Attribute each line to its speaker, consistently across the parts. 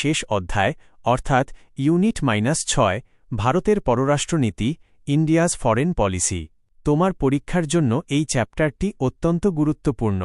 Speaker 1: শেষ অধ্যায় অর্থাৎ ইউনিট -6 ভারতের পররাষ্ট্রনীতি ইন্ডিয়াস ফরেন পলিসি। তোমার পরীক্ষার জন্য এই চ্যাপ্টারটি অত্যন্ত গুরুত্বপূর্ণ।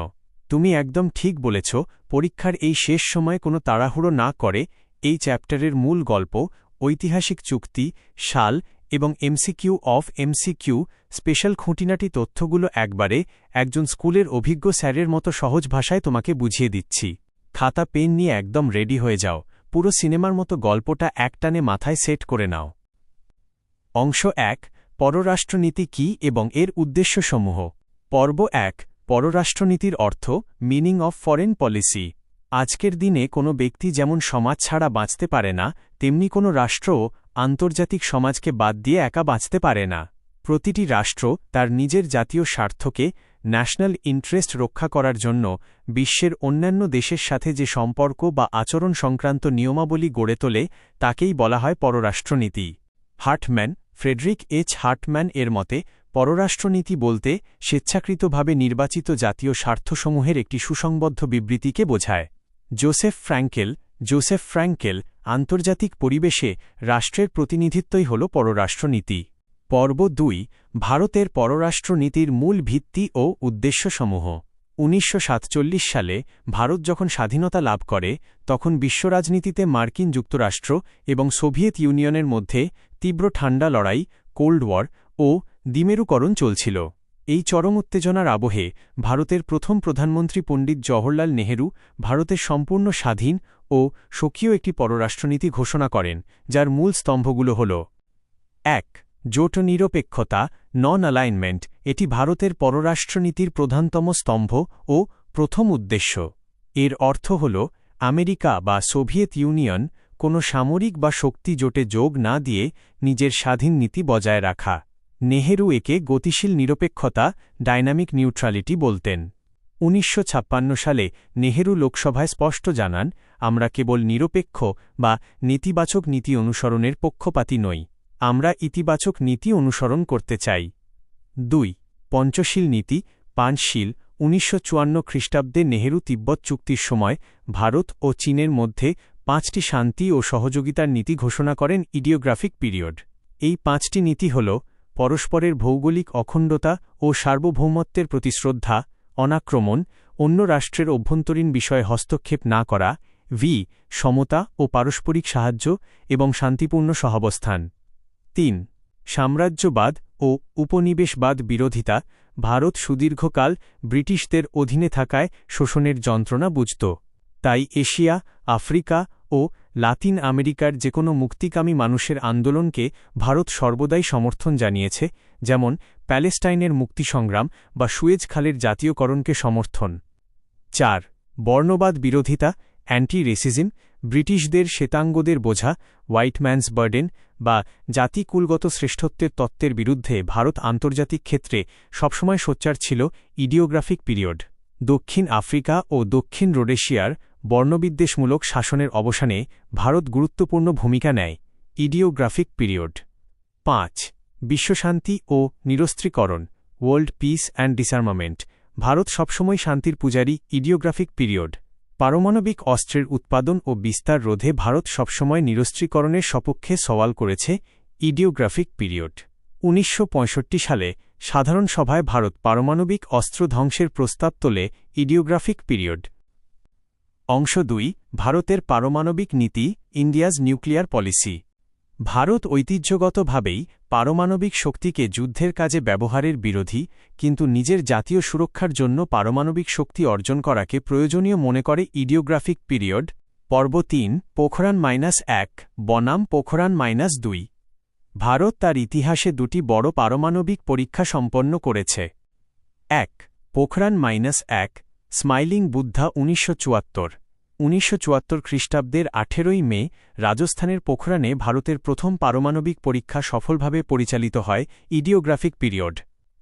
Speaker 1: তুমি একদম ঠিক বলেছ, পরীক্ষার এই শেষ সময়ে কোনো তাড়াহুড়ো না করে এই চ্যাপ্টারের মূল গল্প, ঐতিহাসিক চুক্তি, সাল এবং এমসিকিউ অফ এমসিকিউ স্পেশাল খুঁটিনাটি তথ্যগুলো একবারে একজন স্কুলের অভিজ্ঞ স্যারের মতো সহজ ভাষায় তোমাকে বুঝিয়ে দিচ্ছি। খাতা পেন নিয়ে একদম রেডি হয়ে যাও, পুরো সিনেমার মতো গল্পটা একটানে মাথায় সেট করে নাও। অংশ 1, পররাষ্ট্রনীতি কী এবং এর উদ্দেশ্যসমূহ। পর্ব 1, পররাষ্ট্রনীতির অর্থ, মিনিং অফ ফরেন পলিসি। আজকের দিনে কোনো ব্যক্তি যেমন সমাজ ছাড়া বাঁচতে পারে না, তেমনি কোনো রাষ্ট্রও আন্তর্জাতিক সমাজকে বাদ দিয়ে একা বাঁচতে পারে না। প্রতিটি রাষ্ট্র তার নিজের জাতীয় স্বার্থকে, ন্যাশনাল ইন্টারেস্ট রক্ষা করার জন্য বিশ্বের অন্যান্য দেশের সাথে যে সম্পর্ক বা আচরণ সংক্রান্ত নিয়মাবলী গড়ে তোলে তাকেই বলা হয় পররাষ্ট্রনীতি। হার্টম্যান, ফ্রেডরিক এইচ হার্টম্যান এর মতে, পররাষ্ট্রনীতি বলতে স্বেচ্ছাকৃতভাবে নির্বাচিত জাতীয় স্বার্থসমূহের একটি সুসংবদ্ধ বিবৃতিকে বোঝায়। জোসেফ ফ্র্যাঙ্কেল, আন্তর্জাতিক পরিবেশে রাষ্ট্রের প্রতিনিধিত্বই হল পররাষ্ট্রনীতি। পর্ব 2, ভারতের পররাষ্ট্রনীতির মূল ভিত্তি ও উদ্দেশ্যসমূহ। 1947 সালে ভারত যখন স্বাধীনতা লাভ করে, তখন বিশ্বরাজনীতিতে মার্কিন যুক্তরাষ্ট্র এবং সোভিয়েত ইউনিয়নের মধ্যে তীব্র ঠান্ডা লড়াই, কোল্ড ওয়ার ও দ্বিমেরুকরণ চলছিল। এই চরম উত্তেজনার আবহে ভারতের প্রথম প্রধানমন্ত্রী পণ্ডিত জওহরলাল নেহেরু ভারতের সম্পূর্ণ স্বাধীন ও স্বকীয় একটি পররাষ্ট্রনীতি ঘোষণা করেন, যার মূল স্তম্ভগুলো হল: 1. জোট নিরপেক্ষতা, নন অ্যালাইনমেন্ট। এটি ভারতের পররাষ্ট্রনীতির প্রধানতম স্তম্ভ ও প্রথম উদ্দেশ্য। এর অর্থ হল আমেরিকা বা সোভিয়েত ইউনিয়ন কোনো সামরিক বা শক্তি জোটে যোগ না দিয়ে নিজের স্বাধীন নীতি বজায় রাখা। নেহেরু একে গতিশীল নিরপেক্ষতা, ডাইনামিক নিউট্রালিটি বলতেন। 1956 সালে নেহেরু লোকসভায় স্পষ্ট জানান, আমরা কেবল নিরপেক্ষ বা নেতিবাচক নীতি অনুসরণের পক্ষপাতী নই, আমরা ইতিবাচক নীতি অনুসরণ করতে চাই। 2. পঞ্চশীল নীতি, পাঁচশীল। 1954 খ্রিস্টাব্দে নেহেরু তিব্বত চুক্তির সময় ভারত ও চীনের মধ্যে 5টি শান্তি ও সহযোগিতার নীতি ঘোষণা করেন ইডিওগ্রাফিক পিরিয়ড। এই 5টি নীতি হল: পরস্পরের ভৌগোলিক অখণ্ডতা ও সার্বভৌমত্বের প্রতি শ্রদ্ধা, অনাক্রমণ, অন্য রাষ্ট্রের অভ্যন্তরীণ বিষয়ে হস্তক্ষেপ না করা, সমতা ও পারস্পরিক সাহায্য এবং শান্তিপূর্ণ সহাবস্থান। 3. সাম্রাজ্যবাদ ও উপনিবেশবাদ বিরোধিতা। ভারত সুদীর্ঘকাল ব্রিটিশদের অধীনে থাকায় শোষণের যন্ত্রণা বুঝত। তাই এশিয়া, আফ্রিকা ও লাতিন আমেরিকার যে কোনো মুক্তিকামী মানুষের আন্দোলনকে ভারত সর্বদাই সমর্থন জানিয়েছে, যেমন প্যালেস্টাইনের মুক্তিসংগ্রাম বা সুয়েজ খালের জাতীয়করণকে সমর্থন। 4. বর্ণবাদ বিরোধিতা, অ্যান্টি রেসিজম। ব্রিটিশদের শ্বেতাঙ্গদের বোঝা, হোয়াইট ম্যানস বার্ডেন বা জাতিকুলগত শ্রেষ্ঠত্বের তত্ত্বের বিরুদ্ধে ভারত আন্তর্জাতিক ক্ষেত্রে সবসময় সোচ্চার ছিল। ইডিওগ্রাফিক পিরিয়ড। দক্ষিণ আফ্রিকা ও দক্ষিণ রোডেশিয়ার বর্ণবিদ্বেষমূলক শাসনের অবসানে ভারত গুরুত্বপূর্ণ ভূমিকা নেয়। ইডিওগ্রাফিক পিরিয়ড। 5. বিশ্বশান্তি ও নিরস্ত্রীকরণ, world piece and disarmament. Bharat সবসময় শান্তির পূজারী। ইডিওগ্রাফিক পিরিয়ড। পারমাণবিক অস্ত্রের উৎপাদন ও বিস্তার রোধে ভারত সবসময় নিরস্ত্রীকরণের সপক্ষে সওয়াল করেছে। ইডিওগ্রাফিক পিরিয়ড। 1965 সালে সাধারণ সভায় ভারত পারমাণবিক অস্ত্র ধ্বংসের প্রস্তাব তোলে। ইডিওগ্রাফিক পিরিয়ড। অংশ 2, ভারতের পারমাণবিক নীতি, ইন্ডিয়াজ নিউক্লিয়ার পলিসি। ভারত ঐতিহ্যগতভাবেই পারমাণবিক শক্তিকে যুদ্ধের কাজে ব্যবহারের বিরোধী, কিন্তু নিজের জাতীয় সুরক্ষার জন্য পারমাণবিক শক্তি অর্জন করাকে প্রয়োজনীয় মনে করে। ইডিওগ্রাফিক পিরিয়ড। পর্ব 3, পোখরান-1 বনাম পোখরান-2। ভারত তার ইতিহাসে 2টি বড় পারমাণবিক পরীক্ষা সম্পন্ন করেছে। 1. পোখরান-1 স্মাইলিং বুদ্ধা। 1974 খ্রিস্টাব্দের 18 মে রাজস্থানের পোখরানে ভারতের প্রথম পারমাণবিক পরীক্ষা সফলভাবে পরিচালিত হয়। ইডিওগ্রাফিক পিরিয়ড।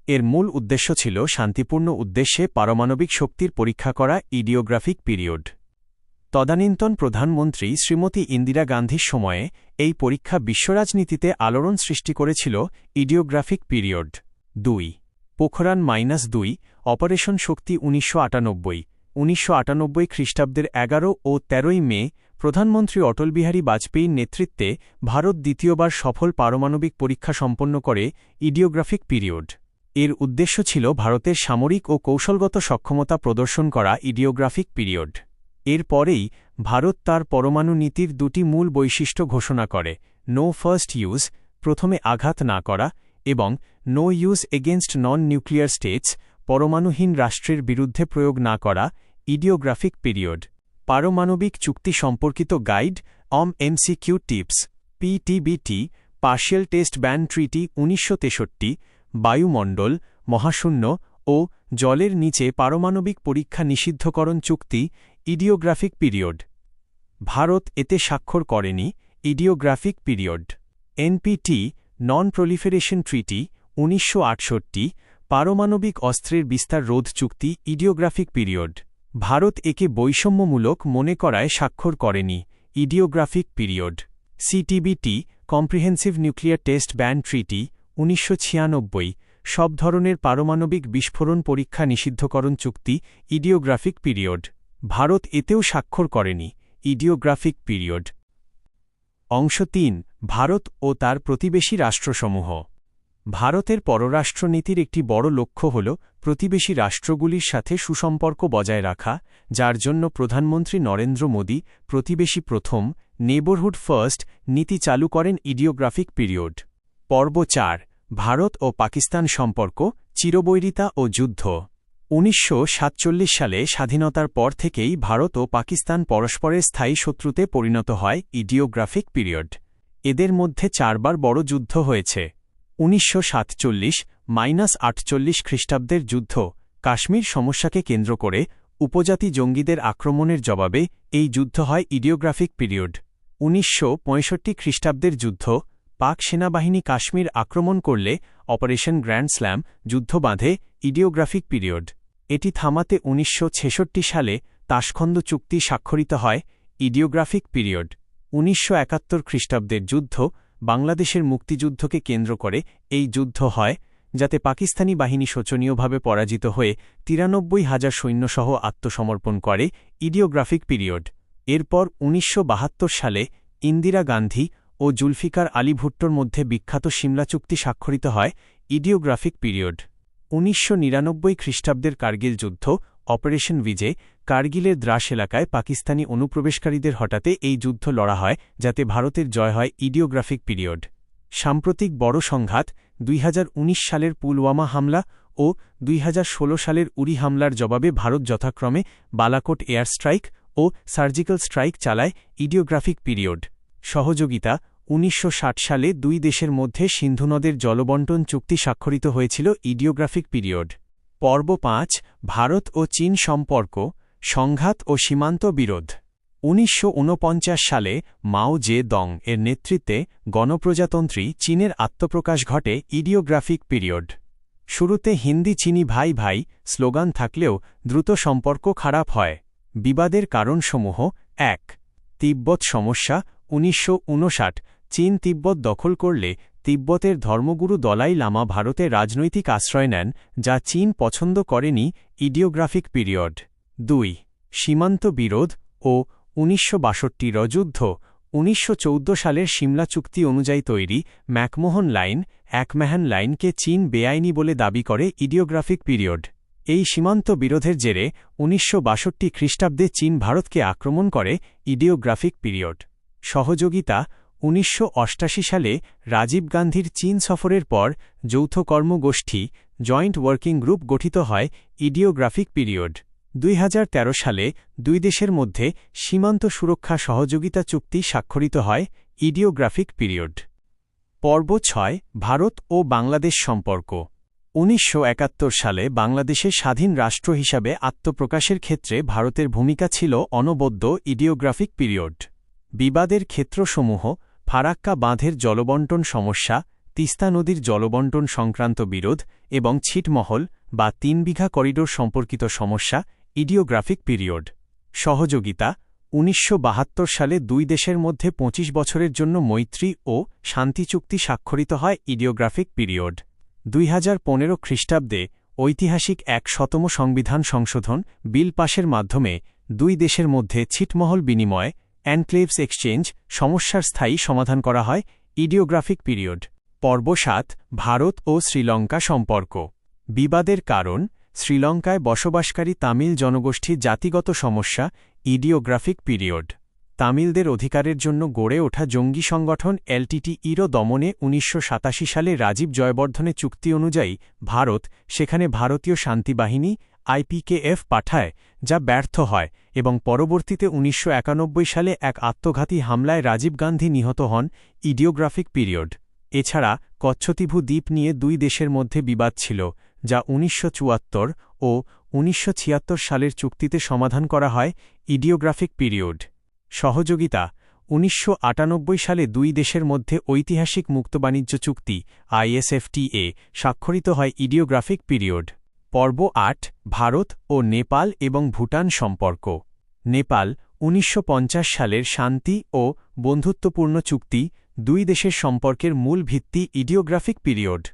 Speaker 1: এর মূল উদ্দেশ্য ছিল শান্তিপূর্ণ উদ্দেশ্যে পারমাণবিক শক্তির পরীক্ষা করা। ইডিওগ্রাফিক পিরিয়ড। তদানীন্তন প্রধানমন্ত্রী শ্রীমতী ইন্দিরা গান্ধীর সময়ে এই পরীক্ষা বিশ্বরাজনীতিতে আলোড়ন সৃষ্টি করেছিল। ইডিওগ্রাফিক পিরিয়ড। 2. পোখরান-2 অপারেশন শক্তি। 1998 খ্রিস্টাব্দের 11 ও 13 মে প্রধানমন্ত্রী অটল বিহারী বাজপেয়ীর নেতৃত্বে ভারত দ্বিতীয়বার সফল পারমাণবিক পরীক্ষা সম্পন্ন করে ইডিওগ্রাফিক পিরিয়ড। এর উদ্দেশ্য ছিল ভারতের সামরিক ও কৌশলগত সক্ষমতা প্রদর্শন করা ইডিওগ্রাফিক পিরিয়ড। এর পরেই ভারত তার পরমাণু নীতির দুটি মূল বৈশিষ্ট্য ঘোষণা করে: নো ফার্স্ট ইউজ, প্রথমে আঘাত না করা, এবং no use against non nuclear states, পরমাণুহীন রাষ্ট্রের বিরুদ্ধে প্রয়োগ না করা, ইডিওগ্রাফিক পিরিয়ড। পারমাণবিক চুক্তি সম্পর্কিত guide MCQ tips, PTBT, partial test ban treaty ১৯৬৩, বায়ুমণ্ডল, মহাশূন্য ও জলের নিচে পারমাণবিক পরীক্ষা নিষিদ্ধকরণ চুক্তি, ইডিওগ্রাফিক পিরিয়ড। ভারত এতে স্বাক্ষর করেনি। Ideographic period. এনপিটি, নন প্রলিফারেশন ট্রিটি ১৯৬৮, পারমাণবিক অস্ত্রের বিস্তার রোধ চুক্তি, ইডিওগ্রাফিক পিরিয়ড। ভারত একে বৈষম্যমূলক মনে করায় স্বাক্ষর করেনি। Ideographic period. CTBT, comprehensive nuclear test ban treaty ১৯৯৬, সব ধরনের পারমাণবিক বিস্ফোরণ পরীক্ষা নিষিদ্ধকরণ চুক্তি, ইডিওগ্রাফিক পিরিয়ড। ভারত এতেও স্বাক্ষর করেনি। Ideographic period. অংশ ৩, ভারত ও তার প্রতিবেশী রাষ্ট্রসমূহ। ভারতের পররাষ্ট্রনীতির একটি বড় লক্ষ্য হল প্রতিবেশী রাষ্ট্রগুলির সাথে সুসম্পর্ক বজায় রাখা, যার জন্য প্রধানমন্ত্রী নরেন্দ্র মোদী প্রতিবেশী প্রথম, নেবরহুড ফার্স্ট নীতি চালু করেন। ইডিওগ্রাফিক পিরিয়ড। পর্ব ৪, ভারত ও পাকিস্তান সম্পর্ক, চিরবৈরিতা ও যুদ্ধ। ১৯৪৭ সালে স্বাধীনতার পর থেকেই ভারত ও পাকিস্তান পরস্পরের স্থায়ী শত্রুতে পরিণত হয়। ইডিওগ্রাফিক পিরিয়ড। এদের মধ্যে ৪ বার বড় যুদ্ধ হয়েছে। ১৯৪৭-৪৮ খ্রিস্টাব্দের যুদ্ধ, কাশ্মীর সমস্যাকে কেন্দ্র করে উপজাতি জঙ্গিদের আক্রমণের জবাবে এই যুদ্ধ হয়। ইডিওগ্রাফিক পিরিয়ড। ১৯৬৫ খ্রিস্টাব্দের যুদ্ধ, পাক সেনাবাহিনী কাশ্মীর আক্রমণ করলে অপারেশন গ্র্যান্ড স্ল্যাম যুদ্ধ বাঁধে। ইডিওগ্রাফিক পিরিয়ড। এটি থামাতে ১৯৬৬ সালে তাশখন্দ চুক্তি স্বাক্ষরিত হয়। ইডিওগ্রাফিক পিরিয়ড। ১৯৭১ খ্রিস্টাব্দের যুদ্ধ, বাংলাদেশের মুক্তিযুদ্ধকে কেন্দ্র করে এই যুদ্ধ হয়, যাতে পাকিস্তানি বাহিনী শোচনীয়ভাবে পরাজিত হয়ে ৯৩,০০০ সৈন্যসহ আত্মসমর্পণ করে। ইডিওগ্রাফিক পিরিয়ড। এরপর ১৯৭২ সালে ইন্দিরা গান্ধী ও জুলফিকার আলী ভুট্টোর মধ্যে বিখ্যাত সিমলা চুক্তি স্বাক্ষরিত হয়। ইডিওগ্রাফিক পিরিয়ড। ১৯৯৯ খ্রিস্টাব্দের কার্গিল যুদ্ধ, অপারেশন বিজয়, কার্গিলের দ্রাস এলাকায় পাকিস্তানি অনুপ্রবেশকারীদের হটাতে এই যুদ্ধ লড়া হয়, যাতে ভারতের জয় হয়। ইডিওগ্রাফিক পিরিয়ড। সাম্প্রতিক বড় সংঘাত ২০১৯ সালের পুলওয়ামা হামলা ও ২০১৬ সালের উরি হামলার জবাবে ভারত যথাক্রমে বালাকোট এয়ার স্ট্রাইক ও সার্জিক্যাল স্ট্রাইক চালায়। ইডিওগ্রাফিক পিরিয়ড। সহযোগিতা ১৯৬০ সালে দুই দেশের মধ্যে সিন্ধু নদের জলবণ্টন চুক্তি স্বাক্ষরিত হয়েছিল। ইডিওগ্রাফিক পিরিয়ড। পর্ব ৫, ভারত ও চীন সম্পর্ক, সংঘাত ও সীমান্ত বিরোধ। ১৯৪৯ সালে মাও জে দং এর নেতৃত্বে গণপ্রজাতন্ত্রী চীনের আত্মপ্রকাশ ঘটে। ইডিওগ্রাফিক পিরিয়ড। শুরুতে হিন্দি চীনি ভাই ভাই স্লোগান থাকলেও দ্রুত সম্পর্ক খারাপ হয়। বিবাদের কারণসমূহ: ১. তিব্বত সমস্যা। ১৯৫৯, চীন তিব্বত দখল করলে তিব্বতের ধর্মগুরু দলাই লামা ভারতে রাজনৈতিক আশ্রয় নেন, যা চীন পছন্দ করেনি। Ideographic period. ২. সীমান্ত বিরোধ ও ১৯৬২ যুদ্ধ। ১৯১৪ সালের সিমলা চুক্তি অনুযায়ী তৈরি ম্যাকমোহন লাইন, একম্যাহান লাইনকে চীন বেআইনি বলে দাবি করে। ইডিওগ্রাফিক পিরিয়ড। এই সীমান্ত বিরোধের জেরে ১৯৬২ খ্রিস্টাব্দে চীন ভারতকে আক্রমণ করে। ইডিওগ্রাফিক পিরিয়ড। সহযোগিতা ১৯৮৮ সালে রাজীব গান্ধীর চীন সফরের পর যৌথ কর্মগোষ্ঠী জয়েন্ট ওয়ার্কিং গ্রুপ গঠিত হয়। ইডিওগ্রাফিক পিরিয়ড। ২০১৩ সালে দুই দেশের মধ্যে সীমান্ত সুরক্ষা সহযোগিতা চুক্তি স্বাক্ষরিত হয়। ইডিওগ্রাফিক পিরিয়ড। পর্ব ৬, ভারত ও বাংলাদেশ সম্পর্ক। ১৯৭১ সালে বাংলাদেশের স্বাধীন রাষ্ট্র হিসাবে আত্মপ্রকাশের ক্ষেত্রে ভারতের ভূমিকা ছিল অনবদ্য। ইডিওগ্রাফিক পিরিয়ড। বিবাদের ক্ষেত্রসমূহ: ফারাক্কা বাঁধের জলবণ্টন সমস্যা, তিস্তা নদীর জলবণ্টন সংক্রান্ত বিরোধ এবং ছিটমহল বা ৩ বিঘা করিডোর সম্পর্কিত সমস্যা। ইডিওগ্রাফিক পিরিয়ড। সহযোগিতা ১৯৭২ সালে দুই দেশের মধ্যে ২৫ বছরের জন্য মৈত্রী ও শান্তি চুক্তি স্বাক্ষরিত হয়। ইডিওগ্রাফিক পিরিয়ড। ২০১৫ খ্রিস্টাব্দে ঐতিহাসিক ১০০তম সংবিধান সংশোধন বিল পাশের মাধ্যমে দুই দেশের মধ্যে ছিটমহল বিনিময় এনক্লেভস এক্সচেঞ্জ সমস্যার স্থায়ী সমাধান করা হয় ইডিওগ্রাফিক পিরিয়ড। পর্ব ৭ ভারত ও শ্রীলঙ্কা সম্পর্ক। বিবাদের কারণ শ্রীলঙ্কায় বসবাসকারী তামিল জনগোষ্ঠীর জাতিগত সমস্যা ইডিওগ্রাফিক পিরিয়ড। তামিলদের অধিকারের জন্য গড়ে ওঠা জঙ্গি সংগঠন এলটিটি-ইরও দমনে ১৯৮৭ সালে রাজীব জয়বর্ধনের চুক্তি অনুযায়ী ভারত সেখানে ভারতীয় শান্তিবাহিনী আইপিকেএফ পাঠায়, যা ব্যর্থ হয় এবং পরবর্তীতে ১৯৯১ সালে এক আত্মঘাতী হামলায় রাজীব গান্ধী নিহত হন ইডিওগ্রাফিক পিরিয়ড। এছাড়া কচ্ছতীভু দ্বীপ নিয়ে দুই দেশের মধ্যে বিবাদ ছিল, যা ১৯৭৪ ও ১৯৭৬ সালের চুক্তিতে সমাধান করা হয় ইডিওগ্রাফিক পিরিয়ড। সহযোগিতা ১৯৯৮ সালে দুই দেশের মধ্যে ঐতিহাসিক মুক্তবাণিজ্য চুক্তি আইএসএফটিএ স্বাক্ষরিত হয় ইডিওগ্রাফিক পিরিয়ড। পর্ব ৮ ভারত ও নেপাল এবং ভুটান সম্পর্ক। নেপাল ১৯৫০ সালের শান্তি ও বন্ধুত্বপূর্ণ চুক্তি দুই দেশের সম্পর্কের মূল ভিত্তি ইডিওগ্রাফিক পিরিয়ড।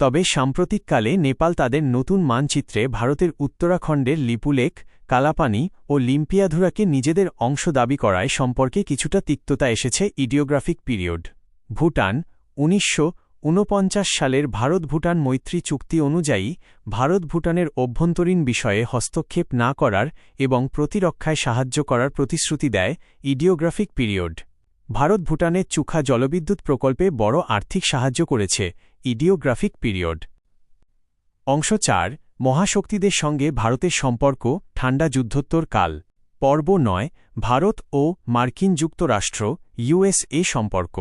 Speaker 1: তবে সাম্প্রতিককালে নেপাল তাদের নতুন মানচিত্রে ভারতের উত্তরাখণ্ডের লিপুলেখ, কালাপানি ও লিম্পিয়াধুরাকে নিজেদের অংশ দাবি করায় সম্পর্কে কিছুটা তিক্ততা এসেছে ইডিওগ্রাফিক পিরিয়ড। ভুটান ১৯৪৯ সালের ভারত-ভুটান মৈত্রী চুক্তি অনুযায়ী ভারত ভুটানের অভ্যন্তরীণ বিষয়ে হস্তক্ষেপ না করার এবং প্রতিরক্ষায় সাহায্য করার প্রতিশ্রুতি দেয় ইডিওগ্রাফিক পিরিয়ড। ভারত ভুটানের চুখা জলবিদ্যুৎ প্রকল্পে বড় আর্থিক সাহায্য করেছে ইডিওগ্রাফিক পিরিয়ড। অংশ ৪ মহাশক্তিদের সঙ্গে ভারতের সম্পর্ক ঠান্ডা যুদ্ধোত্তর কাল। পর্ব ৯ ভারত ও মার্কিন যুক্তরাষ্ট্র ইউএসএ সম্পর্ক।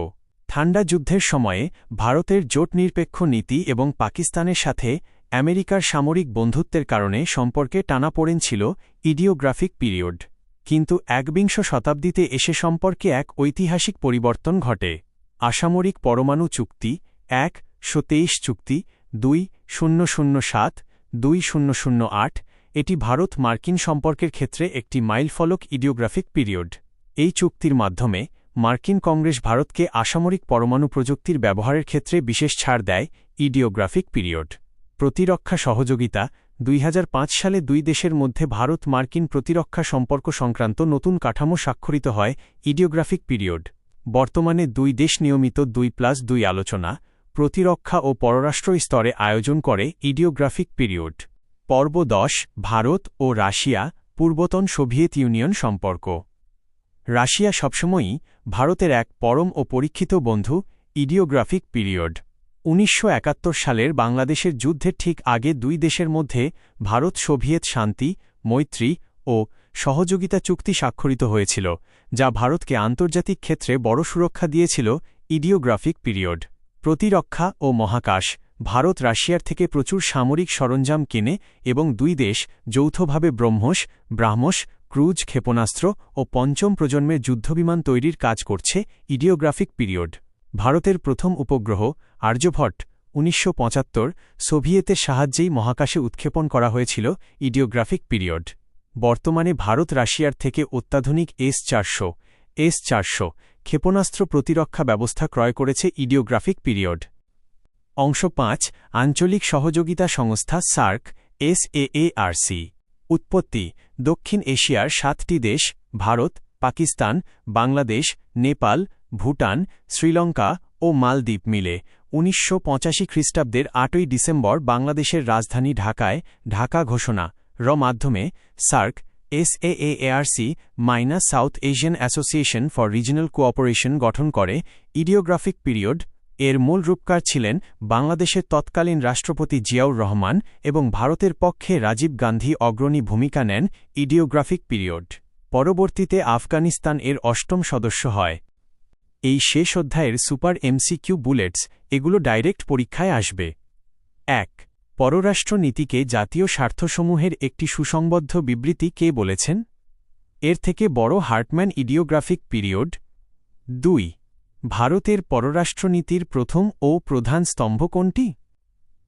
Speaker 1: ঠান্ডা যুদ্ধের সময়ে ভারতের জোটনিরপেক্ষ নীতি এবং পাকিস্তানের সাথে আমেরিকার সামরিক বন্ধুত্বের কারণে সম্পর্কে টানাপোড়েন ছিল ইডিওগ্রাফিক পিরিয়ড। কিন্তু একবিংশ শতাব্দীতে এসে সম্পর্কে এক ঐতিহাসিক পরিবর্তন ঘটে। আসামরিক পরমাণু চুক্তি ১-২৩ চুক্তি ২-০০৭-২-০০৮ এটি ভারত মার্কিন সম্পর্কের ক্ষেত্রে একটি মাইলফলক ইডিওগ্রাফিক পিরিয়ড। এই চুক্তির মাধ্যমে মার্কিন কংগ্রেস ভারতকে আসামরিক পরমাণু প্রযুক্তির ব্যবহারের ক্ষেত্রে বিশেষ ছাড় দেয় ইডিওগ্রাফিক পিরিয়ড। প্রতিরক্ষা সহযোগিতা ২০০৫ সালে দুই দেশের মধ্যে ভারত মার্কিন প্রতিরক্ষা সম্পর্ক সংক্রান্ত নতুন কাঠামো স্বাক্ষরিত হয় ইডিওগ্রাফিক পিরিয়ড। বর্তমানে দুই দেশ নিয়মিত ২+২ আলোচনা প্রতিরক্ষা ও পররাষ্ট্র স্তরে আয়োজন করে ইডিওগ্রাফিক পিরিয়ড। পর্ব ১০ ভারত ও রাশিয়া পূর্বতন সোভিয়েত ইউনিয়ন সম্পর্ক। রাশিয়া সবসময়ই ভারতের এক পরম ও পরীক্ষিত বন্ধু ইডিওগ্রাফিক পিরিয়ড। ১৯৭১ সালের বাংলাদেশের যুদ্ধের ঠিক আগে দুই দেশের মধ্যে ভারত সোভিয়েত শান্তি, মৈত্রী ও সহযোগিতা চুক্তি স্বাক্ষরিত হয়েছিল, যা ভারতকে আন্তর্জাতিক ক্ষেত্রে বড় সুরক্ষা দিয়েছিল ইডিওগ্রাফিক পিরিয়ড। প্রতিরক্ষা ও মহাকাশ ভারত রাশিয়ার থেকে প্রচুর সামরিক সরঞ্জাম কেনে এবং দুই দেশ যৌথভাবে ব্রাহ্মস ক্রুজ ক্ষেপণাস্ত্র ও পঞ্চম প্রজন্মের যুদ্ধবিমান তৈরির কাজ করছে ইডিওগ্রাফিক পিরিয়ড। ভারতের প্রথম উপগ্রহ আর্যভট্ট ১৯৭৫ সোভিয়েতের সাহায্যেই মহাকাশে উৎক্ষেপণ করা হয়েছিল ইডিওগ্রাফিক পিরিয়ড। বর্তমানে ভারত রাশিয়ার থেকে অত্যাধুনিক এস-৪০০ ক্ষেপণাস্ত্র প্রতিরক্ষা ব্যবস্থা ক্রয় করেছে ইডিওগ্রাফিক পিরিয়ড। অংশ ৫ আঞ্চলিক সহযোগিতা সংস্থা সার্ক SAARC। উৎপত্তি দক্ষিণ এশিয়ার ৭টি দেশ ভারত, পাকিস্তান, বাংলাদেশ, নেপাল, ভুটান, শ্রীলঙ্কা ও মালদ্বীপ মিলে ১৯৮৫ খ্রিস্টাব্দের ৮ই ডিসেম্বর বাংলাদেশের রাজধানী ঢাকায় ঢাকা ঘোষণা মাধ্যমে SAARC south Asian association for regional cooperation গঠন করে ইডিওগ্রাফিক পিরিয়ড। এর মূল রূপকার ছিলেন বাংলাদেশের তৎকালীন রাষ্ট্রপতি জিয়াউর রহমান এবং ভারতের পক্ষে রাজীব গান্ধী অগ্রণী ভূমিকা নেন ইডিওগ্রাফিক পিরিয়ড। পরবর্তীতে আফগানিস্তান এর ৮ম সদস্য হয়। এই শেষ অধ্যায়ের সুপার এমসিকিউ বুলেটস এগুলো ডাইরেক্ট পরীক্ষায় আসবে। ১. পররাষ্ট্র নীতিকে জাতীয় স্বার্থসমূহের একটি সুসংবদ্ধ বিবৃতি কে বলেছেন? এর থেকে বড় হার্টম্যান ইডিওগ্রাফিক পিরিয়ড। ২. ভারতের পররাষ্ট্রনীতির প্রথম ও প্রধান স্তম্ভ কোনটি?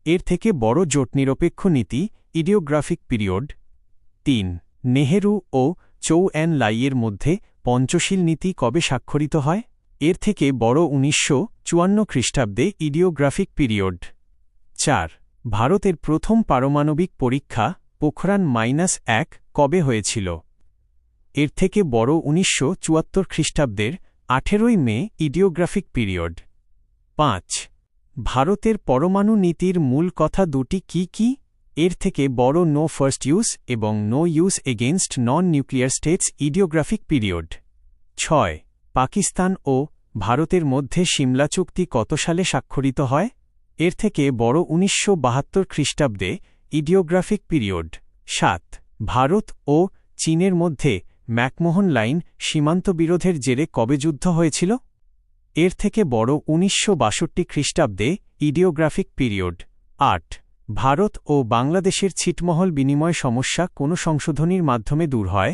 Speaker 1: এর থেকে বড় জোটনিরপেক্ষ নীতি ইডিওগ্রাফিক পিরিয়ড। ৩. নেহেরু ও চৌ এন লাইয়ের মধ্যে পঞ্চশীল নীতি কবে স্বাক্ষরিত হয়? এর থেকে বড় ১৯৫৪ খ্রিস্টাব্দে ইডিওগ্রাফিক পিরিয়ড। ৪. ভারতের প্রথম পারমাণবিক পরীক্ষা পোখরান-১ কবে হয়েছিল? এর থেকে বড় 1974 খ্রিস্টাব্দের 18 মে ইডিওগ্রাফিক পিরিয়ড। 5 ভারতের পরমাণু নীতির মূল কথা দুটি কি কি? এর থেকে বড় নো ফার্স্ট ইউজ এবং no use against non nuclear states ideographic period. 6 Pakistan ও ভারতের মধ্যে সিমলা চুক্তি কত সালে স্বাক্ষরিত হয়? এর থেকে বড় 1972 খ্রিস্টাব্দে ইডিওগ্রাফিক পিরিয়ড। 7 ভারত ও চীনের মধ্যে ম্যাকমোহন লাইন সীমান্ত বিরোধের জেরে কবে যুদ্ধ হয়েছিল? এর থেকে বড় 1962 খ্রিস্টাব্দে ইডিওগ্রাফিক পিরিয়ড। 8 ভারত ও বাংলাদেশের ছিটমহল বিনিময় সমস্যা কোন সংশোধনীর মাধ্যমে দূর হয়?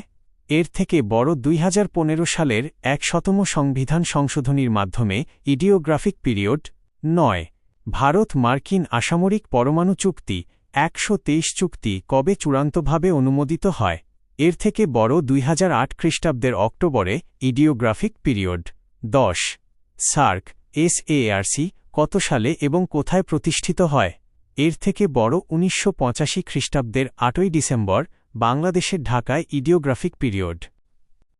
Speaker 1: এর থেকে বড় 2015 সালের 100তম সংবিধান সংশোধনীর মাধ্যমে ইডিওগ্রাফিক পিরিয়ড। 9 ভারত মার্কিন আসামরিক পরমাণু চুক্তি 123 চুক্তি কবে চূড়ান্তভাবে অনুমোদিত হয়? এর থেকে বড় 2008 খ্রিস্টাব্দের অক্টোবরে ইডিওগ্রাফিক পিরিয়ড। 10 সার্ক SAARC কত সালে এবং কোথায় প্রতিষ্ঠিত হয়? এর থেকে বড় 1985 খ্রিস্টাব্দের 8 ডিসেম্বর বাংলাদেশের ঢাকায় ইডিওগ্রাফিক পিরিয়ড।